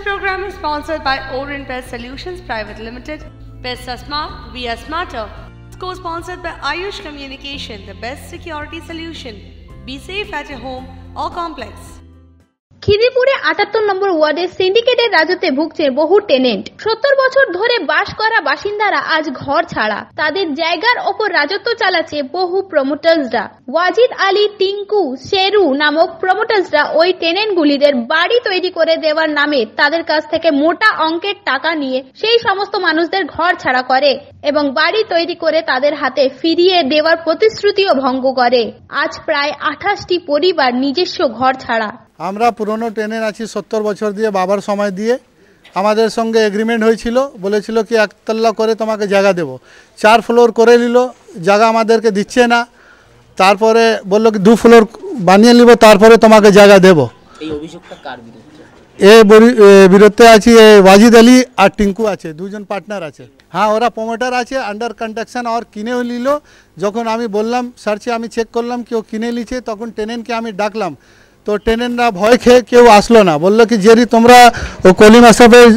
program is sponsored by Orient Pest Solutions Private Limited. Pests are smart, we are smarter. Co-sponsored by Ayush Communication, the best security solution. Be safe at your home or complex. খিদিরপুরে ৭৮ নম্বর ওয়ার্ডের সিন্ডিকেটের রাজত্বে ভুগছে বহু tenant. ৭০ বছর ধরে বাস করা বাসিন্দারা আজ ঘর ছাড়া। তাদের জায়গার ওপর রাজত্ব চালাচ্ছে বহু প্রমোটার্সরা। ওয়াজিদ আলী, টিঙ্কু, শেরু নামক প্রমোটার্সরা ওই টেনেন্টগুলিদের বাড়ি তৈরি করে দেওয়ার নামে তাদের কাছ থেকে মোটা অঙ্কের টাকা নিয়ে সেই সমস্ত মানুষদের ঘর ছাড়া করে এবং বাড়ি তৈরি করে তাদের হাতে ফিরিয়ে দেওয়ার প্রতিশ্রুতিও ভঙ্গ করে। আজ প্রায় ২৮টি পরিবার নিজস্ব ঘর ছাড়া। আমরা পুরনো টেনেন্ট আছি ৭০ বছর দিয়ে, বাবার সময় দিয়ে আমাদের সঙ্গে এগ্রিমেন্ট হয়েছিল, বলেছিল কি একতলা করে তোমাকে জায়গা দেব। 4 ফ্লোর করে নিল, জায়গা আমাদেরকে দিচ্ছে না। তারপরে বললো কি 2 ফ্লোর বানিয়ে নিব, তারপরে তোমাকে জায়গা দেব। এই অভিযোগটা কার বিরুদ্ধে? এই বিরুদ্ধে আছে ওয়াজিদ আলী আর টিঙ্কু আছে, দুজন পার্টনার আছে। হ্যাঁ, ওরা প্রমোটার আছে, আন্ডার কনস্ট্রাকশন আর কিনেও নিল। যখন আমি বললাম সার্চে আমি চেক করলাম কি ও কিনে নিচ্ছে, তখন টেনেন্টকে আমি ডাকলাম, তো টেনেন্টরা ভয় খেয়ে কেউ আসলো না। বললো কি যদি তোমরা ও কলিম আশরাফের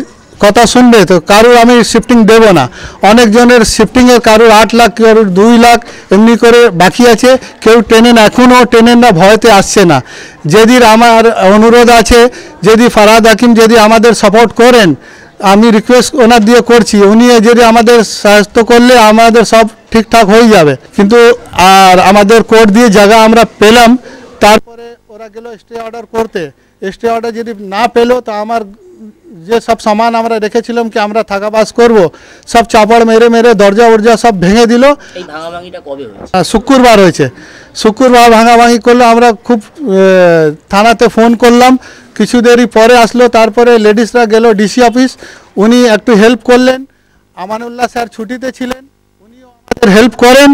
কথা শুনবে তো কারুর আমি শিফটিং দেব না। অনেকজনের শিফটিংয়ের কারুর 8 লাখ, কারুর 2 লাখ এমনি করে বাকি আছে। কেউ টেনেন্ট এখনও টেনেন্টরা ভয়তে আসছে না। যদি আমার অনুরোধ আছে, যদি ফারাদ হাকিম যদি আমাদের সাপোর্ট করেন, আমি রিকোয়েস্ট ওনার দিয়ে করছি, উনি যদি আমাদের সাহায্য করলে আমাদের সব ঠিকঠাক হয়ে যাবে। কিন্তু আর আমাদের কোর্ট দিয়ে জায়গা আমরা পেলাম, তারপরে ওরা গেল স্টে অর্ডার করতে। স্টে অর্ডার যদি না পেলো তো আমার যে সব সামান আমরা রেখেছিলাম কি আমরা থাকাবাস করব, সব চাপড় মেরে মেরে দরজা উর্জা সব ভেঙে দিল। এই ভাঙাভাঙিটা কবে হয়েছে? শুক্রবার হয়েছে। শুক্রবার ভাঙাভাঙি করলো। আমরা খুব থানাতে ফোন করলাম, কিছু দেরি পরে আসলো। তারপরে লেডিসরা গেল ডিসি অফিস, উনি একটু হেল্প করলেন। আমানুল্লাহ স্যার ছুটিতে ছিলেন, উনিও আমাদের হেল্প করেন।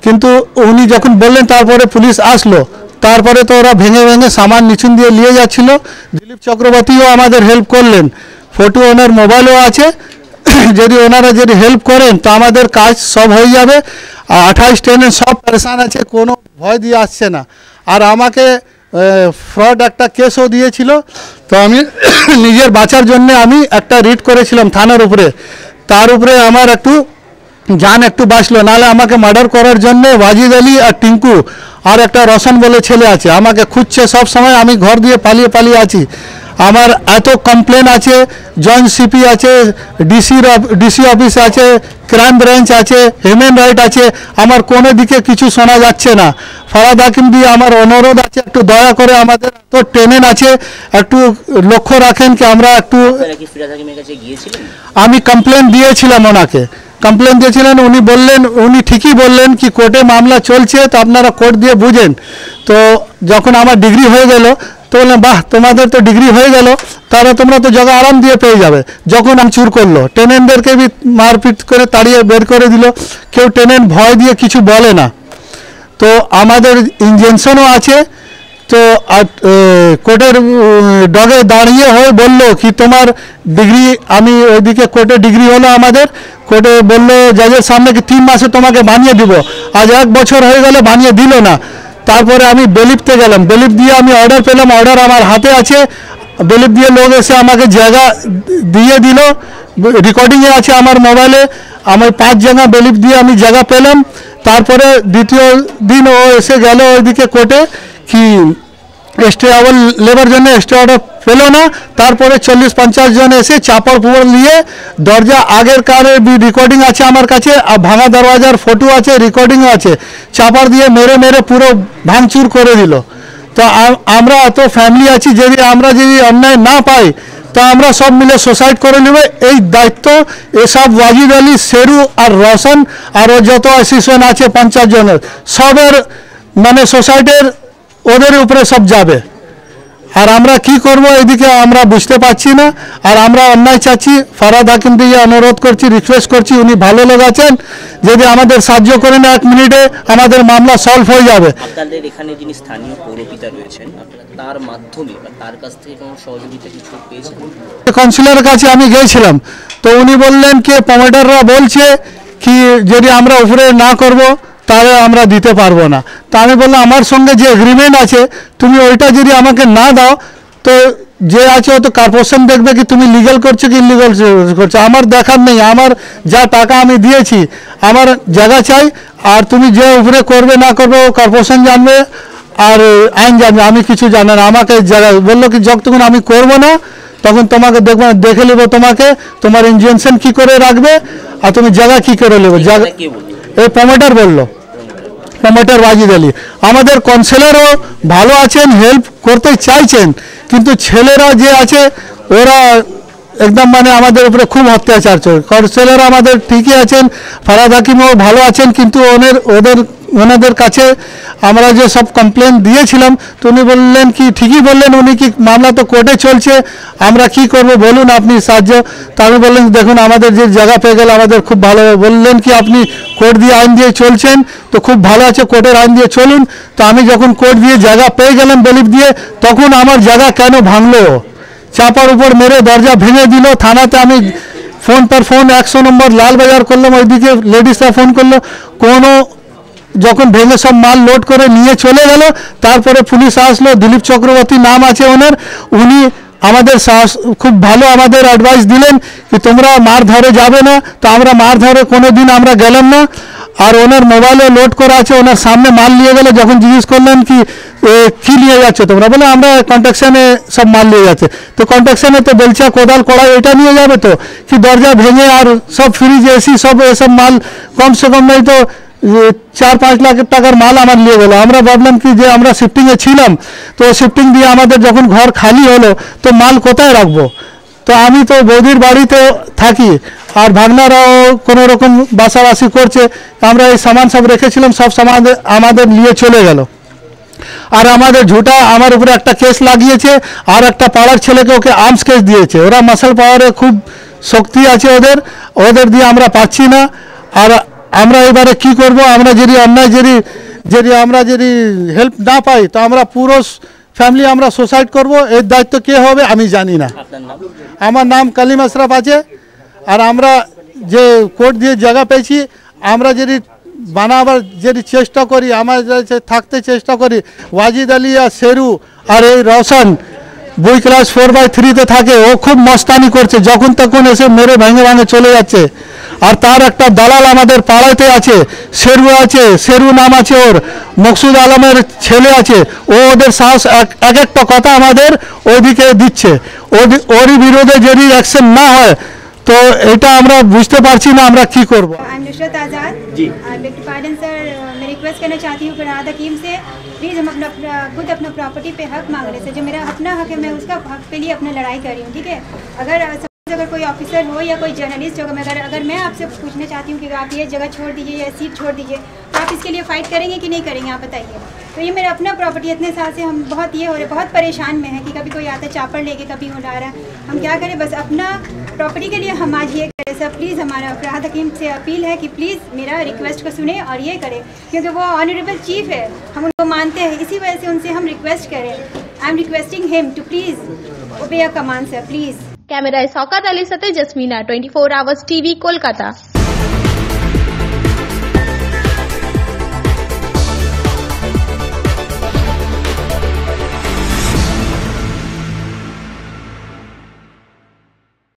কিন্তু উনি যখন বললেন তারপরে পুলিশ আসলো। তারপরে তো ওরা ভেঙে ভেঙে সামান নিচুন দিয়ে নিয়ে যাচ্ছিল। দিলীপ চক্রবর্তীও আমাদের হেল্প করলেন, ফটো ওনার মোবাইলও আছে। যদি ওনারা যদি হেল্প করেন তো আমাদের কাজ সব হয়ে যাবে। আর 28 টেনেন্ট সব পরেশান আছে, কোনো ভয় দিয়ে আসছে না। আর আমাকে ফ্রড একটা কেসও দিয়েছিল, তো আমি নিজের বাঁচার জন্যে আমি একটা রিট করেছিলাম থানার উপরে। তার উপরে আমার একটু জান একটু বাঁচলো, নাহলে আমাকে মার্ডার করার জন্য ওয়াজিদ আলী আর টিঙ্কু আর একটা রোশন বলে ছেলে আছে, আমাকে খুঁজছে সব সময়। আমি ঘর দিয়ে পালিয়ে পালিয়ে আছি। আমার এত কমপ্লেন আছে, জয়েন্ট সিপি আছে, ডিসি অফিস আছে, ক্রাইম ব্রাঞ্চ আছে, হিউম্যান রাইট আছে, আমার কোনো দিকে কিছু শোনা যাচ্ছে না। ফারাদ হাকিম দিয়ে আমার অনুরোধ আছে, একটু দয়া করে আমাদের তো টেনেন্ট আছে, একটু লক্ষ্য রাখেন কি আমরা একটু। আমি কমপ্লেন দিয়েছিলাম ওনাকে, কমপ্লেন দিয়েছিলেন। উনি বললেন, উনি ঠিকই বললেন কি কোর্টে মামলা চলছে, তো আপনারা কোর্ট দিয়ে বুঝেন। তো যখন আমার ডিগ্রি হয়ে গেল তো বললেন বাহ তোমাদের তো ডিগ্রি হয়ে গেল, তাহলে তোমরা তো জায়গা আরাম দিয়ে পেয়ে যাবে। যখন আমি চুর করলো, টেনেন্টদেরকে বি মারপিট করে তাড়িয়ে বের করে দিল। কেউ টেনেন্ট ভয় দিয়ে কিছু বলে না। তো আমাদের ইনজেকশনও আছে। তো কোর্টের ডগে দাঁড়িয়ে হয়ে বললো কি তোমার ডিগ্রি, আমি ওইদিকে কোর্টে ডিগ্রি হলো আমাদের। কোর্টে বললো জাজের সামনে কি 3 মাসে তোমাকে বানিয়ে দিব। আজ 1 বছর হয়ে গেলে বানিয়ে দিল না। তারপরে আমি বেলিফতে গেলাম, বেলিফ দিয়ে আমি অর্ডার পেলাম, অর্ডার আমার হাতে আছে। বেলিফ দিয়ে লোক এসে আমাকে জায়গা দিয়ে দিল, রেকর্ডিংয়ে আছে আমার মোবাইলে। আমি 5 জায়গা বেলিফ দিয়ে আমি জায়গা পেলাম। তারপরে দ্বিতীয় দিন ও এসে গেল ওইদিকে কোর্টে কি স্টে অর্ডার লেবার জন্য স্টে অর্ডার পেল না। তারপরে 40-50 জন এসে চাপড় পুপড় নিয়ে দরজা আগের কারের রেকর্ডিং আছে আমার কাছে, আর ভাঙা দরওয়াজার ফটো আছে, রেকর্ডিংও আছে। চাপড় দিয়ে মেরে মেরে পুরো ভাঙচুর করে দিল। তো আমরা এত ফ্যামিলি আছি, যদি আমরা যদি অন্যায় না পাই তো আমরা সব মিলে সুসাইড করে নেবে। এই দায়িত্ব এসব ওয়াজিদ আলী, শেরু আর রোশন আর যত অ্যাসোসিয়েশন আছে 50 জনের, সবের মানে সোসাইটির ওদের উপরে সব যাবে। আর আমরা কি করব এদিকে আমরা বুঝতে পারছি না। আর আমরা অন্যায় চাচ্ছি, ফারাদ হাকিম দিয়ে অনুরোধ করছি, রিকোয়েস্ট করছি, উনি ভালো লোক আছেন, যদি আমাদের সাহায্য করেন 1 মিনিটে আমাদের মামলা সলভ হয়ে যাবে। আপনাদের এখানে যিনি স্থানীয় পৌরপিতা রয়েছেন, তার মাধ্যমে বা তার কাছ থেকে কোনো সহযোগিতা কিছু পেয়েছেন? কাউন্সিলরের কাছে আমি গিয়েছিলাম, তো উনি বললেন কি প্রমোটাররা বলছে কি যদি আমরা উপরে না করব তাহলে আমরা দিতে পারবো না। তা আমি বললাম আমার সঙ্গে যে এগ্রিমেন্ট আছে তুমি ওইটা যদি আমাকে না দাও তো যে আছে ও তো কর্পোরেশন দেখবে কি তুমি লিগ্যাল করছো কি ইলিগাল করছো, আমার দেখার নেই। আমার যা টাকা আমি দিয়েছি, আমার জায়গা চাই। আর তুমি যে উপরে করবে না করবে ও কর্পোরেশন জানবে আর আইন জানবে, আমি কিছু জানি না। আমাকে জায়গা বললো কি যতক্ষণ আমি করবো না তখন তোমাকে দেখবো, দেখে নেবো তোমাকে, তোমার ইনজেকশন কি করে রাখবে আর তুমি জায়গা কি করে নেবে। জায়গা এই প্রমোটার বললো, প্রমোটার ওয়াজিদ আলী। আমাদের কাউন্সিলরও ভালো আছেন, হেল্প করতে চাইছেন, কিন্তু ছেলেরা যে আছে ওরা একদম মানে আমাদের উপরে খুব অত্যাচার চলছে। কাউন্সিলর আমাদের ঠিকই আছেন, ফারাদ হাকিমও ভালো আছেন, কিন্তু ওনাদের কাছে আমরা যে সব কমপ্লেন দিয়েছিলাম তো উনি বললেন কি ঠিকই বললেন, উনি কি মামলা তো কোর্টে চলছে, আমরা কি করব বলুন আপনি সাহায্য। তা আমি বললেন দেখুন আমাদের যে জায়গা পেয়ে গেল আমাদের খুব ভালো। বললেন কি আপনি কোর্ট দিয়ে আইন দিয়ে চলছেন তো খুব ভালো আছে, কোর্টের আইন দিয়ে চলুন। তো আমি যখন কোর্ট দিয়ে জায়গা পেয়ে গেলাম বিলিভ দিয়ে, তখন আমার জায়গা কেন ভাঙলো, চাপার উপর মেরে দরজা ভেঙে দিল। থানাতে আমি ফোন 100 নম্বর লালবাজার করলাম, ওইদিকে লেডিসরা ফোন করলো, কোনো যখন ভেঙে সব মাল লোড করে নিয়ে চলে গেল। তারপরে পুলিশ আসলো, দিলীপ চক্রবর্তী নাম আছে ওনার, উনি আমাদের খুব ভালো আমাদের অ্যাডভাইস দিলেন কি তোমরা মার ধরে যাবে না। তো আমরা মার ধরে কোনো দিন আমরা গেলাম না। আর ওনার মোবাইলে লোড করা আছে, ওনার সামনে মাল নিয়ে গেলে যখন জিজ্ঞেস করলেন কি নিয়ে যাচ্ছে তোমরা, বলে আমরা কন্ট্রাকশনে সব মাল নিয়ে যাচ্ছে। তো কন্ট্রাকশনে তো বলছে কোদাল কড়াই এটা নিয়ে যাবে, তো কি দরজা ভেঙে আর সব ফ্রিজ এসি সব এসব মাল কমসে কম নাই তো 4-5 লাখ টাকার মাল আমার নিয়ে গেলো। আমরা ভাবলাম কি যে আমরা শিফটিংয়ে ছিলাম, তো শিফটিং দিয়ে আমাদের যখন ঘর খালি হলো তো মাল কোথায় রাখবো। তো আমি তো বৌদির বাড়িতে থাকি আর ভাগনারাও কোনো রকম বাসাবাসি করছে, আমরা এই সামান সব রেখেছিলাম, সব সামান আমাদের নিয়ে চলে গেল। আর আমাদের ঝুটা আমার উপরে একটা কেস লাগিয়েছে, আর একটা পাড়ার ছেলেকে ওকে আর্মস কেস দিয়েছে। ওরা মাসেল পাওয়ারে খুব শক্তি আছে ওদের দিয়ে আমরা পাচ্ছি না। আর আমরা এবারে কি করব, আমরা যদি অন্যায় যদি আমরা যদি হেল্প না পাই তো আমরা পুরো ফ্যামিলি আমরা সুসাইড করব। এর দায়িত্ব কে হবে আমি জানি না। আমার নাম কালিম আশরাফ আছে। আর আমরা যে কোর্ট দিয়ে জায়গা পেয়েছি, আমরা যদি বানাবার যদি চেষ্টা করি, আমরা থাকতে চেষ্টা করি, ওয়াজিদ আলী আর শেরু আর এই রওশন বই ক্লাস 4/3-তে থাকে, ও খুব মস্তানি করছে, যখন তখন এসে মেরে ভেঙে চলে যাচ্ছে। আর তার একটা দালাল আমাদের পাড়াতে আছে, শেরু আছে, শেরু নাম আছে ওর, মকসুদ আলমের ছেলে আছে, ও ওদের সাহস এক একটা কথা আমাদের ওইদিকে দিচ্ছে। ওরই বিরুদ্ধে যদি অ্যাকশন না হয় তো এটা আমরা বুঝতে পারছি না আমরা কি করব। I'm Nusrat Azad ji. Pardon sir, मैं रिक्वेस्ट करना चाहती हूँ फरहाद हकीम से, प्लीज़ हम खुद अपना प्रॉपर्टी पे हक मांग रहे थे, जो मेरा अपना हक है मैं उसका हक पे लिए अपना लड़ाई कर रही हूँ। ठीक है, अगर कोई ऑफिसर हो या कोई जर्नलिस्ट होगा, अगर मैं आपसे पूछना चाहती हूँ कि आप ये जगह छोड़ दीजिए या सीट छोड़ दीजिए, तो आप इसके लिए फ़ाइट करेंगे कि नहीं करेंगे आप बताइए। तो ये मेरा अपना प्रॉपर्टी, इतने साल से हम बहुत ये हो रहे, बहुत परेशान में है कि कभी कोई आता चापड़ लेके कभी उड़ा रहा है, हम क्या करें। बस अपना प्रॉपर्टी के लिए हम आज ये करें सर, प्लीज़ हमारा फरहाद हकीम से अपील है कि प्लीज़ मेरा रिक्वेस्ट को सुने और ये करें, क्योंकि वो ऑनरेबल चीफ है, हम उनको मानते हैं, इसी वजह से उनसे हम रिक्वेस्ट करें। I am requesting him to please obey a command sir, please. ক্যামেরায় শওকত আলীর সাথে জসমিনা, 24 আওয়ার্স টিভি, কলকাতা।